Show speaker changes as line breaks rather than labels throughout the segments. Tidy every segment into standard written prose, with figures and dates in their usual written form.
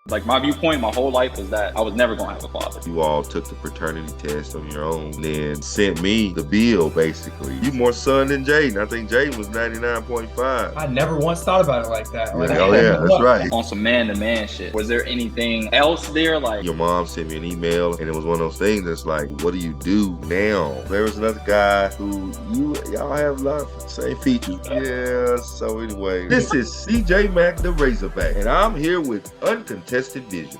Like, my viewpoint my whole life was that I was never going to have a father.
You all took the paternity test on your own and then sent me the bill, basically. You more son than Jayden. I think Jayden was 99.5.
I never once thought about it like that. Like,
oh, yeah, that's right.
On some man-to-man shit. Was there anything else there? Like,
your mom sent me an email, and it was one of those things that's like, what do you do now? There was another guy who y'all have a lot of the same features. Yeah, so anyway. This is CJ Mac, the Razorback, and I'm here with Uncontested Vision.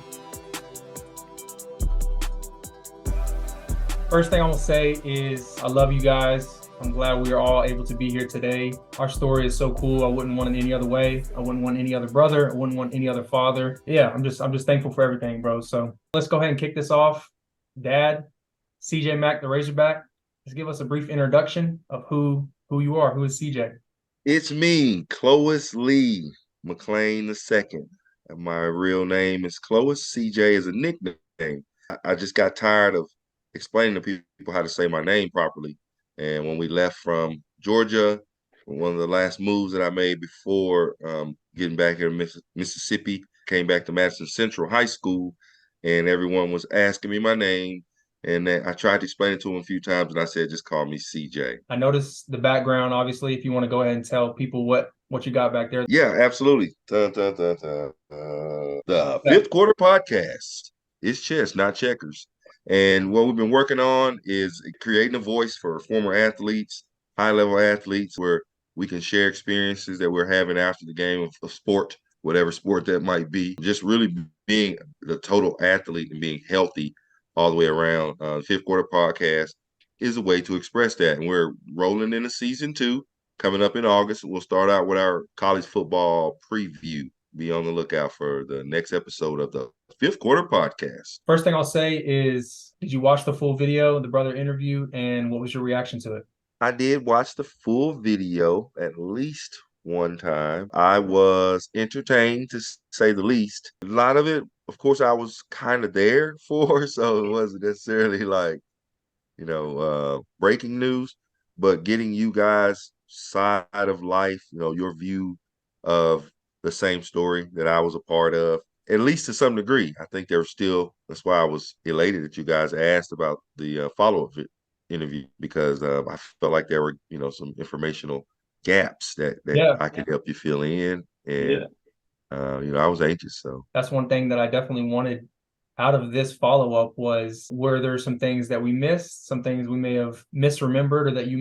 First thing I'm gonna say is I love you guys. I'm glad we are all able to be here today. Our story is so cool. I wouldn't want it any other way. I wouldn't want any other brother. I wouldn't want any other father. Yeah, I'm just thankful for everything, bro. So let's go ahead and kick this off. Dad, CJ Mac, the Razorback, just give us a brief introduction of who you are. Who is CJ?
It's me, Clovis Lee McLain II. My real name is Clovis. CJ is a nickname. I just got tired of explaining to people how to say my name properly. And when we left from Georgia, one of the last moves that I made before getting back here to Mississippi, came back to Madison Central High School, and everyone was asking me my name. And I tried to explain it to them a few times, and I said, just call me CJ.
I noticed the background, obviously, if you want to go ahead and tell people what you got back there.
Yeah, absolutely. The Fifth Quarter Podcast. It's chess, not checkers. And what we've been working on is creating a voice for former athletes, high-level athletes, where we can share experiences that we're having after the game of sport, whatever sport that might be. Just really being the total athlete and being healthy all the way around. The Fifth Quarter Podcast is a way to express that. And we're rolling into season 2, coming up in August. We'll start out with our college football preview. Be on the lookout for the next episode of the Fifth Quarter Podcast.
First thing I'll say is, did you watch the full video, the brother interview, and what was your reaction to it?
I did watch the full video at least one time. I was entertained, to say the least. A lot of it, of course, I was kind of there for, so it wasn't necessarily like, breaking news, but getting you guys' side of life, your view of the same story that I was a part of, at least to some degree. I think that's why I was elated that you guys asked about the follow-up interview, because I felt like there were, some informational gaps that I could help you fill in. And, I was anxious. So
that's one thing that I definitely wanted out of this follow-up was, were there some things that we missed, some things we may have misremembered or that you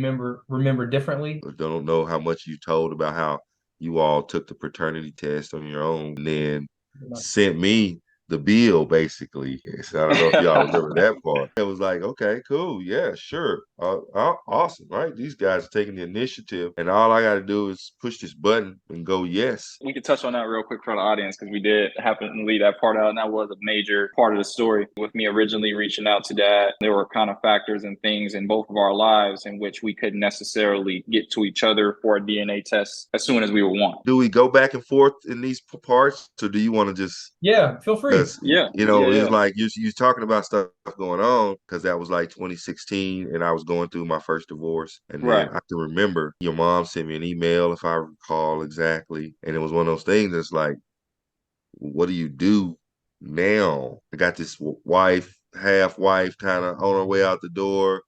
remember differently?
I don't know how much you told about how you all took the paternity test on your own and then sent me the bill, basically. So I don't know if y'all remember that part. It was like, okay, cool. Yeah, sure. Awesome, right? These guys are taking the initiative, and all I got to do is push this button and go, yes.
We could touch on that real quick for the audience, because we did happen to leave that part out, and that was a major part of the story. With me originally reaching out to Dad, there were kind of factors and things in both of our lives in which we couldn't necessarily get to each other for a DNA test as soon as we would want.
Do we go back and forth in these parts, or do you want to just...
Yeah, feel free.
Yeah. It's like you're talking about stuff going on, because that was like 2016, and I was going through my first divorce. And then I can remember your mom sent me an email, if I recall exactly. And it was one of those things that's like, what do you do now? I got this half wife, kind of on her way out the door.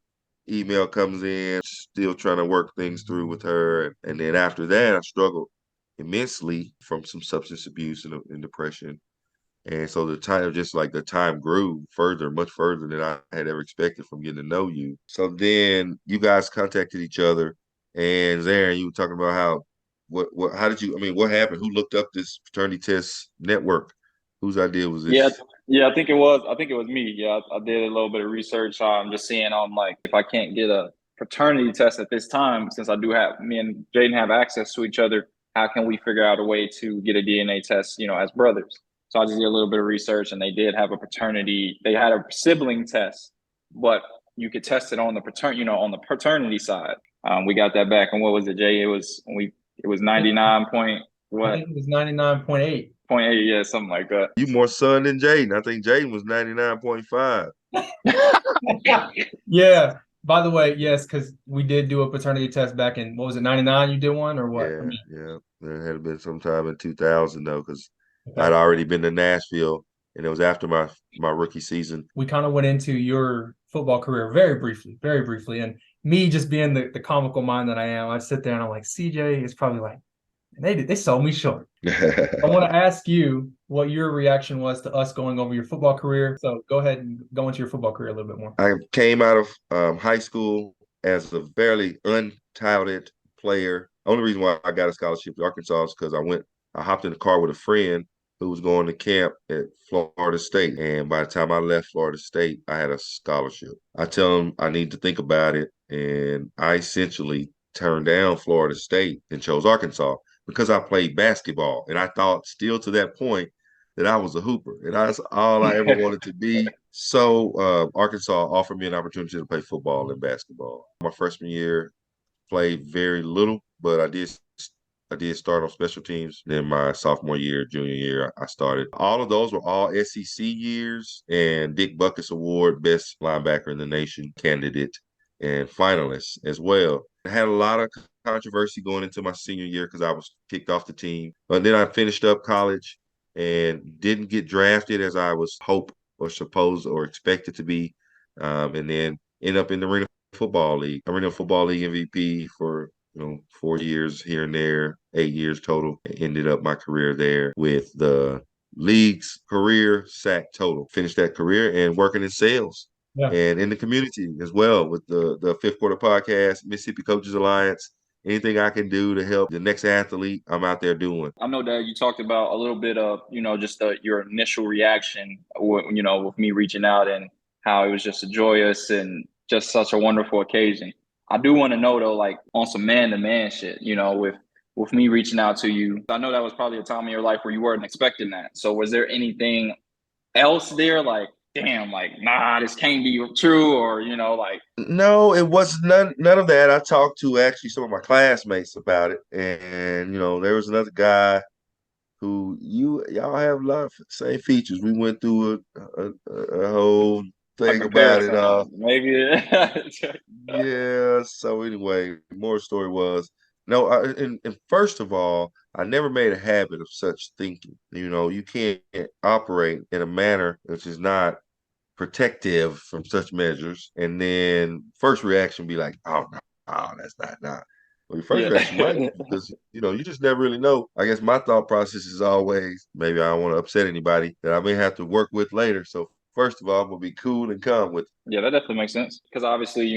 Email comes in, still trying to work things through with her. And then after that, I struggled immensely from some substance abuse and depression. And so the time grew much further than I had ever expected from getting to know you. So then you guys contacted each other, and Zarin, you were talking about what happened? Who looked up this paternity test network? Whose idea was this?
Yeah, I think it was me. Yeah, I did a little bit of research. Just seeing on, like, if I can't get a paternity test at this time, since me and Jayden have access to each other, how can we figure out a way to get a DNA test, as brothers? So I just did a little bit of research, and they did have they had a sibling test, but you could test it on the paternity side. We got that back, and what was it, Jay? It was 99 point what?
I think it was 99.8.
0.8, yeah, something like that.
You more son than Jayden. I think Jayden was 99.5.
Yeah. By the way, yes, because we did do a paternity test back in, what was it, 99? You did one, or what?
Yeah. There had been sometime in 2000 though, because
Okay.
I'd already been to Nashville, and it was after my rookie season.
We kind of went into your football career very briefly. And me just being the comical mind that I am, I sit there and I'm like, CJ is probably like, they sold me short. I want to ask you what your reaction was to us going over your football career. So go ahead and go into your football career a little bit more.
I came out of high school as a fairly untalented player. Only reason why I got a scholarship to Arkansas is because I hopped in the car with a friend who was going to camp at Florida State. And by the time I left Florida State, I had a scholarship. I tell them I need to think about it. And I essentially turned down Florida State and chose Arkansas because I played basketball. And I thought still to that point that I was a hooper. And that's all I ever wanted to be. So Arkansas offered me an opportunity to play football and basketball. My freshman year, played very little, but I did start on special teams. Then my sophomore year, junior year, I started. All of those were all SEC years, and Dick Buckus Award, best linebacker in the nation candidate and finalist as well. I had a lot of controversy going into my senior year because I was kicked off the team. But then I finished up college and didn't get drafted as I was hoped or supposed or expected to be, and then end up in the Arena Football League MVP for 4 years here and there, 8 years total. I ended up my career there with the league's career sack total. Finished that career and working in sales and in the community as well with the Fifth Quarter Podcast, Mississippi Coaches Alliance. Anything I can do to help the next athlete, I'm out there doing.
I know that you talked about a little bit of, just your initial reaction, with me reaching out and how it was just a joyous and just such a wonderful occasion. I do want to know though, like on some man-to-man shit, with me reaching out to you. I know that was probably a time in your life where you weren't expecting that. So was there anything else there, like, damn, like, nah, this can't be true, or like?
No, it was none of that. I talked to actually some of my classmates about it, and there was another guy who y'all have a lot of same features. We went through a whole thing about it all.
Maybe.
Yeah. So anyway, more story was no. And first of all, I never made a habit of such thinking. You can't operate in a manner which is not protective from such measures, and then first reaction be like, oh no, oh, that's not. Well, your first reaction might be because you just never really know. I guess my thought process is always maybe I don't want to upset anybody that I may have to work with later. So first of all, I'm gonna be cool and calm with it.
Yeah, that definitely makes sense. Because obviously,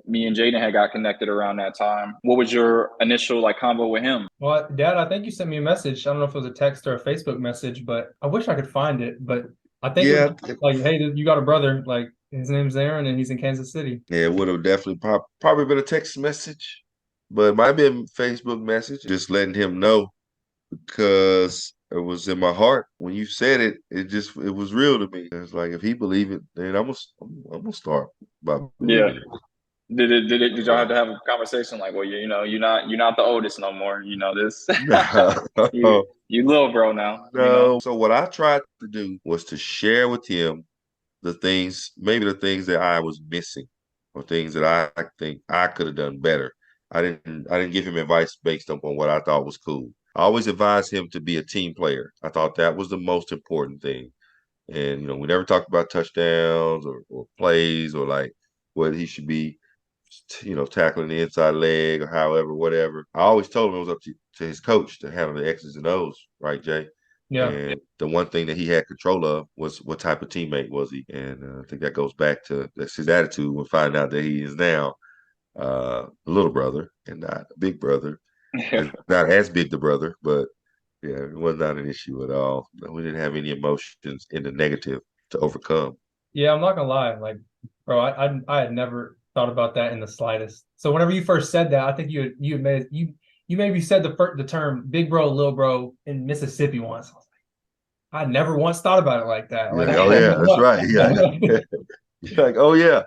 me and Jayden had got connected around that time. What was your initial convo with him?
Well, Dad, I think you sent me a message. I don't know if it was a text or a Facebook message, but I wish I could find it. But I think it was hey, you got a brother, like his name's Zarin and he's in Kansas City.
Yeah, it would have definitely probably been a text message, but it might be a Facebook message, just letting him know because it was in my heart. When you said it, it was real to me. It's like if he believe it, then I'm gonna start by believing it.
Did y'all have to have a conversation like, well, you're not the oldest no more. This you little bro now.
No. So what I tried to do was to share with him maybe the things that I was missing or things that I think I could have done better. I didn't give him advice based upon what I thought was cool. I always advised him to be a team player. I thought that was the most important thing. And, we never talked about touchdowns or plays or like what he should be, tackling the inside leg or however, whatever. I always told him it was up to his coach to handle the X's and O's, right, Jay?
Yeah.
And the one thing that he had control of was what type of teammate was he. And I think that goes back to that's his attitude when finding out that he is now a little brother and not a big brother. Not as big the brother, but yeah, it was not an issue at all. We didn't have any emotions in the negative to overcome.
Yeah, I'm not gonna lie. Like, bro, I had never thought about that in the slightest. So whenever you first said that, I think you maybe said the term big bro, little bro in Mississippi once. I was like, I never once thought about it like that. Like,
oh yeah, that's right. Yeah. You're like, oh yeah,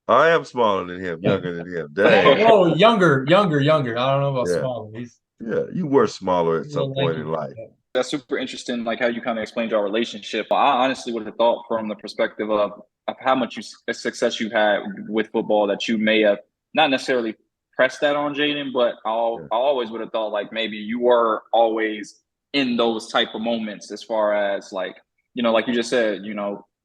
I am smaller than him, younger than him. Dang.
Oh, younger. I don't know about smaller.
You were smaller at some point in life.
That's super interesting, like how you kind of explained your relationship. I honestly would have thought from the perspective of how much success you've had with football that you may have not necessarily pressed that on Jayden, but I always would have thought like maybe you were always in those type of moments, as far as like, like you just said,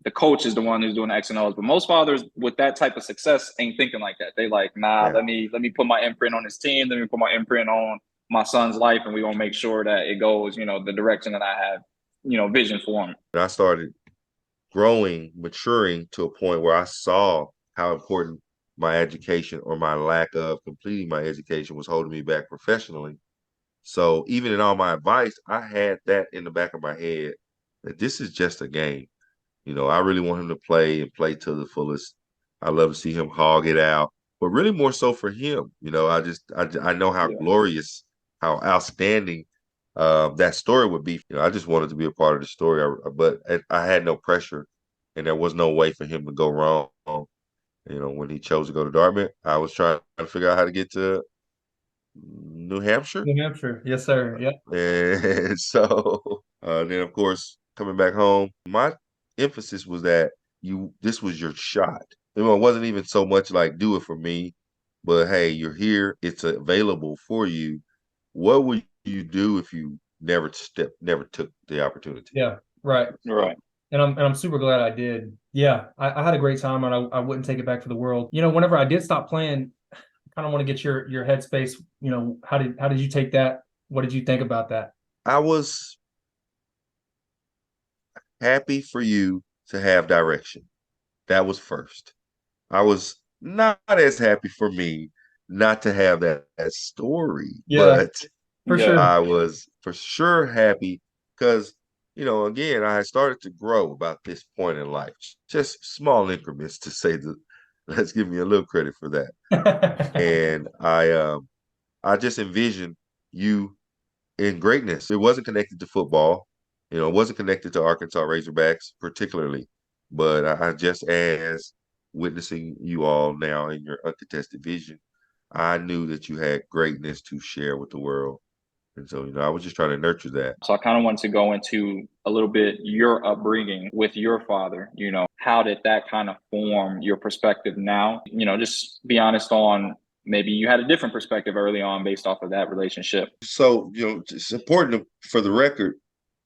the coach is the one who's doing the X and O's, but most fathers with that type of success ain't thinking like that. They like, nah,
Yeah.
let me put my imprint on this team. Let me put my imprint on my son's life, and we gonna make sure that it goes, the direction that I have, vision for him.
And I started growing, maturing to a point where I saw how important my education, or my lack of completing my education, was holding me back professionally. So even in all my advice, I had that in the back of my head, that this is just a game. I really want him to play and play to the fullest. I love to see him hog it out, but really more so for him. I know how glorious, how outstanding that story would be. I just wanted to be a part of the story, but I had no pressure, and there was no way for him to go wrong. When he chose to go to Dartmouth, I was trying to figure out how to get to New Hampshire.
New Hampshire, yes, sir. Yep.
And so then, of course, coming back home, my emphasis was that this was your shot. It wasn't even so much like do it for me, but hey, you're here. It's available for you. What would you do if you never took the opportunity?
Yeah, right.
Right.
And I'm super glad I did. Yeah, I had a great time, and I wouldn't take it back for the world. Whenever I did stop playing, I kind of want to get your headspace. How did you take that? What did you think about that?
I was happy for you to have direction. That was first. I was not as happy for me not to have that story,
Yeah,
but
for sure.
I was for sure happy because, again, I had started to grow about this point in life. Just small increments, to say let's give me a little credit for that. And I just envisioned you in greatness. It wasn't connected to football. It wasn't connected to Arkansas Razorbacks particularly, but I just, as witnessing you all now in your uncontested vision, I knew that you had greatness to share with the world. And so, I was just trying to nurture that.
So I kind of wanted to go into a little bit your upbringing with your father. How did that kind of form your perspective now? Just be honest on, maybe you had a different perspective early on based off of that relationship.
So, it's important for the record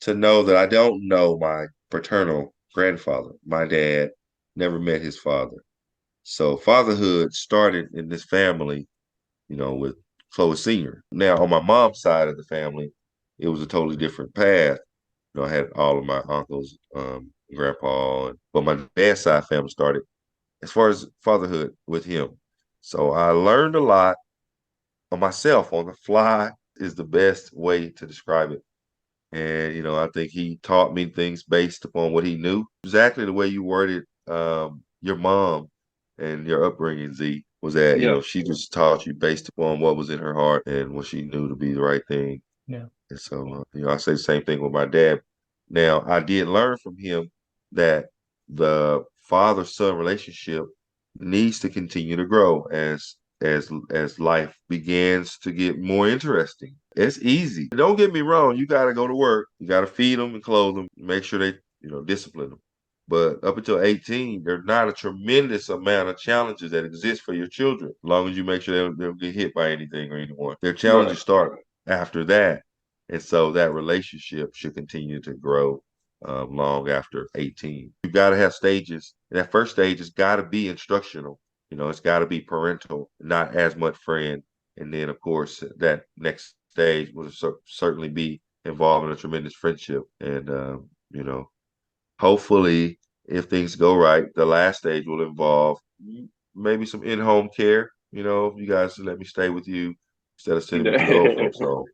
to know that I don't know my paternal grandfather. My dad never met his father. So fatherhood started in this family, with Chloe Sr. Now, on my mom's side of the family, it was a totally different path. I had all of my uncles, grandpa, but my dad's side family started, as far as fatherhood, with him. So I learned a lot on myself on the fly is the best way to describe it. And, I think he taught me things based upon what he knew. Exactly the way you worded your mom and your upbringing, Z, was that,
Yeah.
she just taught you based upon what was in her heart and what she knew to be the right thing.
Yeah.
And so, I say the same thing with my dad. Now, I did learn from him that the father-son relationship needs to continue to grow as life begins to get more interesting. It's easy. Don't get me wrong. You got to go to work. You got to feed them and clothe them, make sure they, discipline them. But up until 18, there's not a tremendous amount of challenges that exist for your children, as long as you make sure they don't get hit by anything or anyone. Their challenges start after that. And so that relationship should continue to grow long after 18. You've got to have stages. That first stage has got to be instructional. It's got to be parental, not as much friend. And then, of course, that next stage will certainly be involved in a tremendous friendship. And, hopefully, if things go right, the last stage will involve maybe some in-home care. If you guys let me stay with you instead of sending me to the old folks home.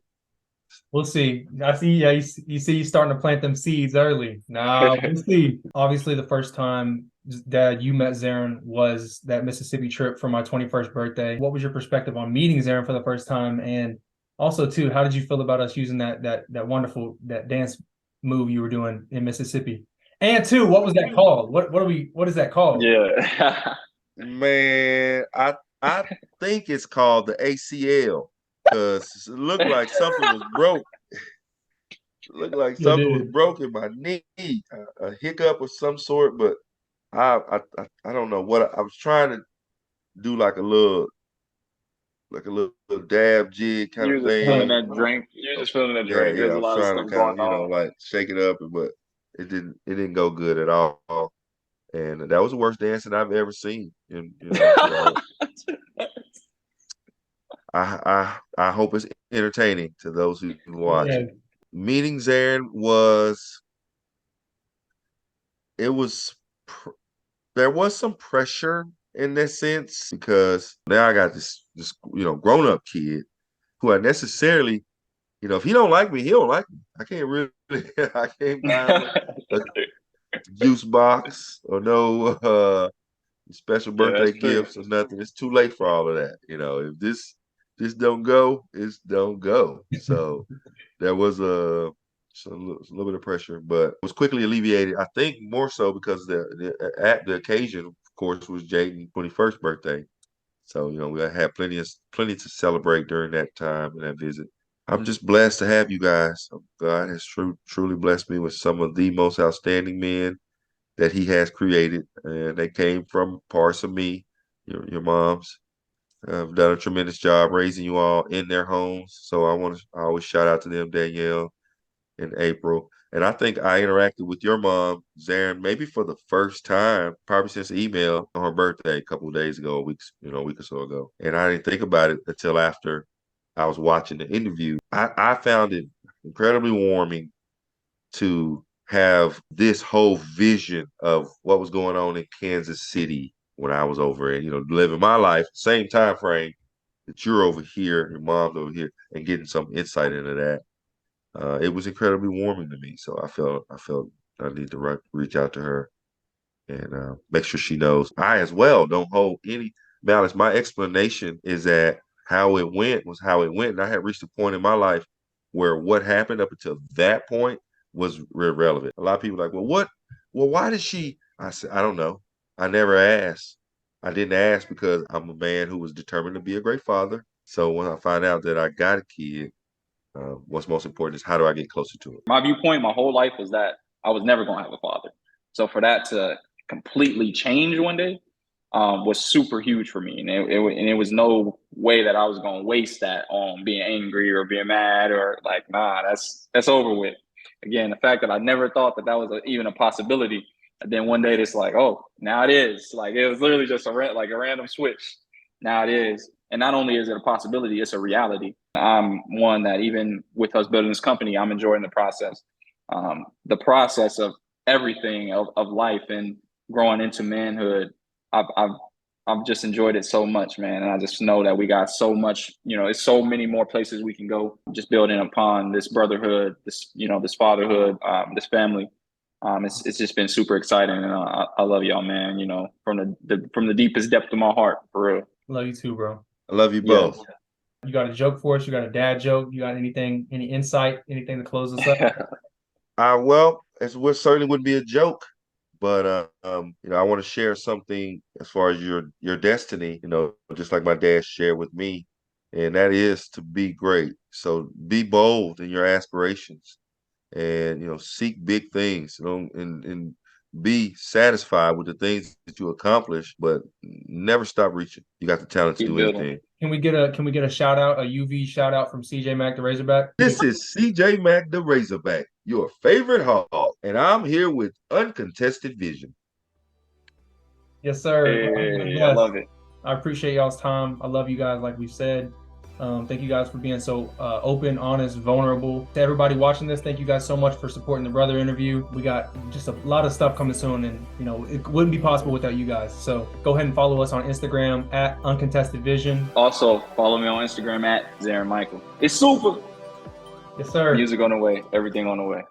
We'll see. I see. Yeah, you see, you starting to plant them seeds early. Nah, we'll see. Obviously, the first time, Dad, you met Zarin was that Mississippi trip for my 21st birthday. What was your perspective on meeting Zarin for the first time? And also, too, how did you feel about us using that wonderful dance move you were doing in Mississippi? And two, what was that called? What is that called?
Yeah.
Man, I think it's called the ACL. Because it looked like something was broke. It looked like something was broke in my knee, a hiccup of some sort. But I don't know what I was trying to do, like a little like a little dab jig kind
You
of
were just feeling
thing.
that drink. You were just feeling that
Yeah,
drink.
yeah.
There's
I
a
was
lot of
trying to
stuff
kind of,
going on.
like shake it up, but it didn't go good at all. And that was the worst dancing I've ever seen. And so I hope it's entertaining to those who watch.
Yeah.
Meeting Zarin it was there was some pressure in that sense because now I got this grown up kid who I necessarily, if he don't like me, he don't like me. I can't really I can't buy him a juice box or no special
Yeah,
birthday
that's true.
gifts or nothing. It's too late for all of that. If this don't go, it's don't go. So there was a little bit of pressure, but it was quickly alleviated. I think more so because at the occasion, of course, was Jayden's 21st birthday. So we had plenty to celebrate during that time and that visit. I'm just blessed to have you guys. God has truly blessed me with some of the most outstanding men that He has created, and they came from parts of me, your moms. Have done a tremendous job raising you all in their homes. So I always shout out to them, Danielle and April. And I think I interacted with your mom, Zarin, maybe for the first time, probably since email on her birthday a couple of days ago, a week or so ago. And I didn't think about it until after I was watching the interview. I found it incredibly warming to have this whole vision of what was going on in Kansas City when I was over and living my life, same time frame that you're over here, your mom's over here, and getting some insight into that. It was incredibly warming to me, so I felt I need to reach out to her and make sure she knows I as well don't hold any malice. My explanation is that how it went was how it went, and I had reached a point in my life where what happened up until that point was irrelevant. A lot of people are like, well, why did she? I said, I don't know. I never asked. I didn't ask because I'm a man who was determined to be a great father. So when I find out that I got a kid, what's most important is how do I get closer to it?
My viewpoint my whole life was that I was never going to have a father. So for that to completely change one day was super huge for me. And it was no way that I was going to waste that on being angry or being mad or like, nah, that's over with. Again, the fact that I never thought that was even a possibility. And then one day it's like, oh, now it is. Like it was literally just a random switch. Now it is. And not only is it a possibility, it's a reality. I'm one that even with us building this company, I'm enjoying the process. The process of everything of life and growing into manhood. I've just enjoyed it so much, man. And I just know that we got so much, it's so many more places we can go just building upon this brotherhood, this fatherhood, this family. It's just been super exciting. And I love y'all, man, from the deepest depth of my heart, for real.
Love you too, bro.
I love you both.
Yeah.
You got a joke for us? You got a dad joke? You got anything, any insight, anything to close us up?
Well, it certainly wouldn't be a joke, but I want to share something as far as your destiny, just like my dad shared with me, and that is to be great. So be bold in your aspirations, and seek big things, and be satisfied with the things that you accomplish, but never stop reaching. You got the talent to
Keep
do
building.
anything.
Can we get a shout out, a UV shout out from CJ Mac the Razorback?
This is CJ Mac the Razorback, your favorite hog, and I'm here with Uncontested Vision.
Yes, sir.
Hey, I love it.
I appreciate y'all's time. I love you guys, like we've said. Thank you guys for being so open, honest, vulnerable. To everybody watching this, thank you guys so much for supporting the brother interview. We got just a lot of stuff coming soon, and it wouldn't be possible without you guys. So go ahead and follow us on Instagram at Uncontested Vision.
Also, follow me on Instagram at Zarin Michael. It's super.
Yes, sir.
Music on the way. Everything on the way.